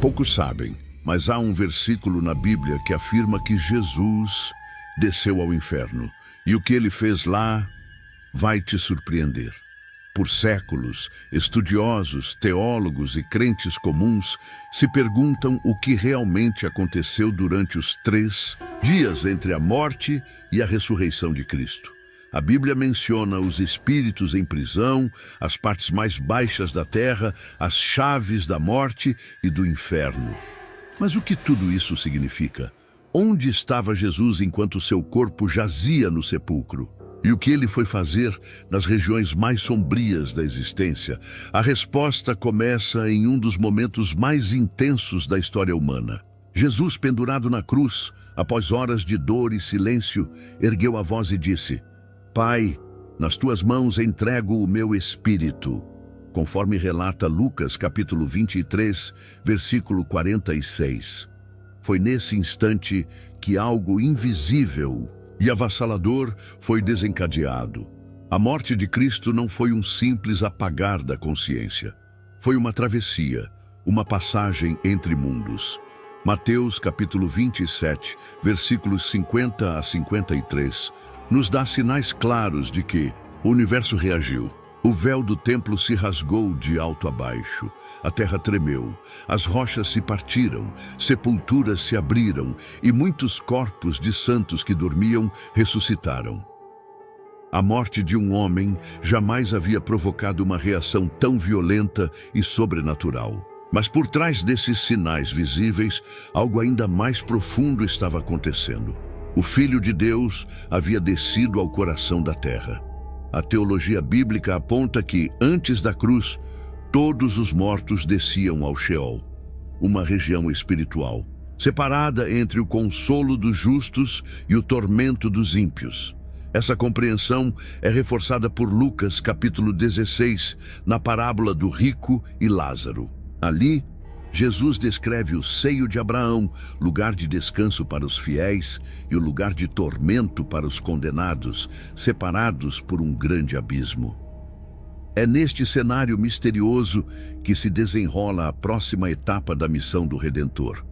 Poucos sabem, mas há um versículo na Bíblia que afirma que Jesus desceu ao inferno. E o que ele fez lá vai te surpreender. Por séculos, estudiosos, teólogos e crentes comuns se perguntam o que realmente aconteceu durante os 3 dias entre a morte e a ressurreição de Cristo. A Bíblia menciona os espíritos em prisão, as partes mais baixas da terra, as chaves da morte e do inferno. Mas o que tudo isso significa? Onde estava Jesus enquanto seu corpo jazia no sepulcro? E o que ele foi fazer nas regiões mais sombrias da existência? A resposta começa em um dos momentos mais intensos da história humana. Jesus, pendurado na cruz, após horas de dor e silêncio, ergueu a voz e disse: Pai, nas tuas mãos entrego o meu espírito, conforme relata Lucas capítulo 23, versículo 46. Foi nesse instante que algo invisível e avassalador foi desencadeado. A morte de Cristo não foi um simples apagar da consciência. Foi uma travessia, uma passagem entre mundos. Mateus capítulo 27, versículos 50 a 53, nos dá sinais claros de que o universo reagiu. O véu do templo se rasgou de alto a baixo, a terra tremeu, as rochas se partiram, sepulturas se abriram e muitos corpos de santos que dormiam ressuscitaram. A morte de um homem jamais havia provocado uma reação tão violenta e sobrenatural. Mas por trás desses sinais visíveis, algo ainda mais profundo estava acontecendo. O Filho de Deus havia descido ao coração da terra. A teologia bíblica aponta que, antes da cruz, todos os mortos desciam ao Sheol, uma região espiritual, separada entre o consolo dos justos e o tormento dos ímpios. Essa compreensão é reforçada por Lucas, capítulo 16, na parábola do rico e Lázaro. Ali, Jesus descreve o seio de Abraão, lugar de descanso para os fiéis, e o lugar de tormento para os condenados, separados por um grande abismo. É neste cenário misterioso que se desenrola a próxima etapa da missão do Redentor.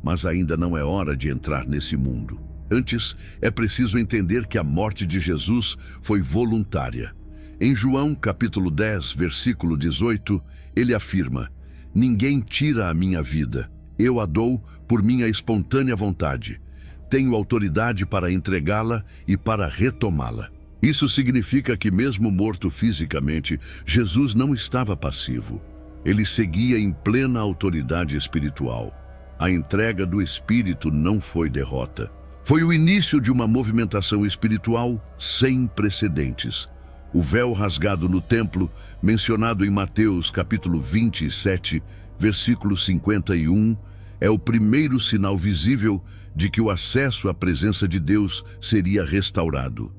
Mas ainda não é hora de entrar nesse mundo. Antes, é preciso entender que a morte de Jesus foi voluntária. Em João, capítulo 10, versículo 18, ele afirma: Ninguém tira a minha vida, eu a dou por minha espontânea vontade. Tenho autoridade para entregá-la e para retomá-la. Isso significa que mesmo morto fisicamente, Jesus não estava passivo. Ele seguia em plena autoridade espiritual. A entrega do Espírito não foi derrota. Foi o início de uma movimentação espiritual sem precedentes. O véu rasgado no templo, mencionado em Mateus capítulo 27, versículo 51, é o primeiro sinal visível de que o acesso à presença de Deus seria restaurado.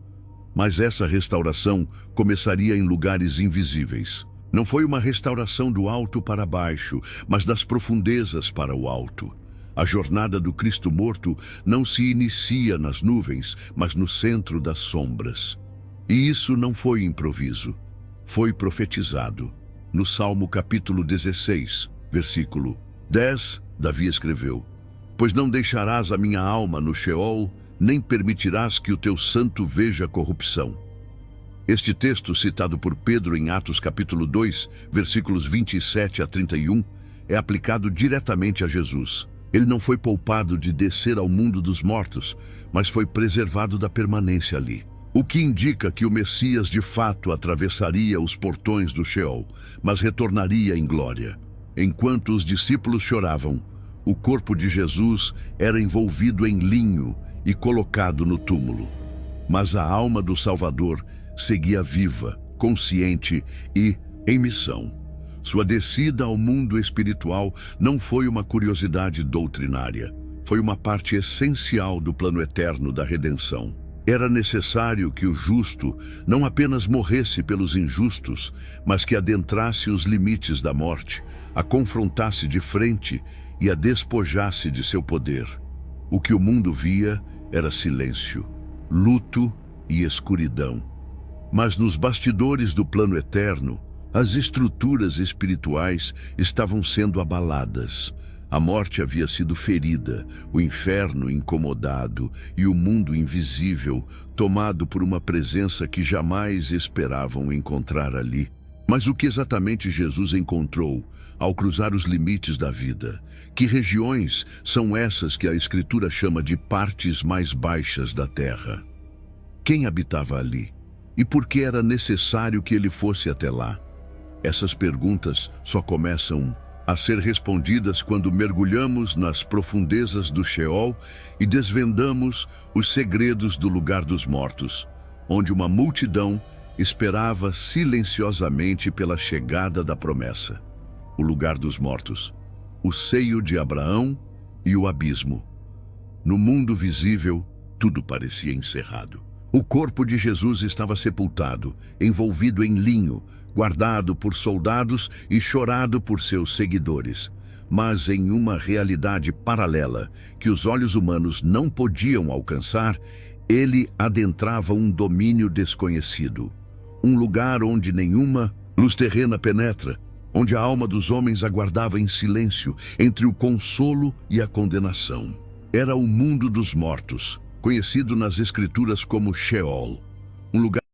Mas essa restauração começaria em lugares invisíveis. Não foi uma restauração do alto para baixo, mas das profundezas para o alto. A jornada do Cristo morto não se inicia nas nuvens, mas no centro das sombras. E isso não foi improviso, foi profetizado. No Salmo capítulo 16, versículo 10, Davi escreveu: Pois não deixarás a minha alma no Sheol, nem permitirás que o teu santo veja corrupção. Este texto, citado por Pedro em Atos capítulo 2, versículos 27 a 31, é aplicado diretamente a Jesus. Ele não foi poupado de descer ao mundo dos mortos, mas foi preservado da permanência ali. O que indica que o Messias de fato atravessaria os portões do Sheol, mas retornaria em glória. Enquanto os discípulos choravam, o corpo de Jesus era envolvido em linho e colocado no túmulo. Mas a alma do Salvador seguia viva, consciente e em missão. Sua descida ao mundo espiritual não foi uma curiosidade doutrinária, foi uma parte essencial do plano eterno da redenção. Era necessário que o justo não apenas morresse pelos injustos, mas que adentrasse os limites da morte, a confrontasse de frente e a despojasse de seu poder. O que o mundo via era silêncio, luto e escuridão. Mas nos bastidores do plano eterno, as estruturas espirituais estavam sendo abaladas. A morte havia sido ferida, o inferno incomodado e o mundo invisível tomado por uma presença que jamais esperavam encontrar ali. Mas o que exatamente Jesus encontrou ao cruzar os limites da vida? Que regiões são essas que a Escritura chama de partes mais baixas da terra? Quem habitava ali? E por que era necessário que ele fosse até lá? Essas perguntas só começam a ser respondidas quando mergulhamos nas profundezas do Sheol e desvendamos os segredos do lugar dos mortos, onde uma multidão esperava silenciosamente pela chegada da promessa. O lugar dos mortos, o seio de Abraão e o abismo. No mundo visível, tudo parecia encerrado. O corpo de Jesus estava sepultado, envolvido em linho, guardado por soldados e chorado por seus seguidores. Mas em uma realidade paralela, que os olhos humanos não podiam alcançar, ele adentrava um domínio desconhecido. Um lugar onde nenhuma luz terrena penetra, onde a alma dos homens aguardava em silêncio, entre o consolo e a condenação. Era o mundo dos mortos, conhecido nas Escrituras como Sheol, um lugar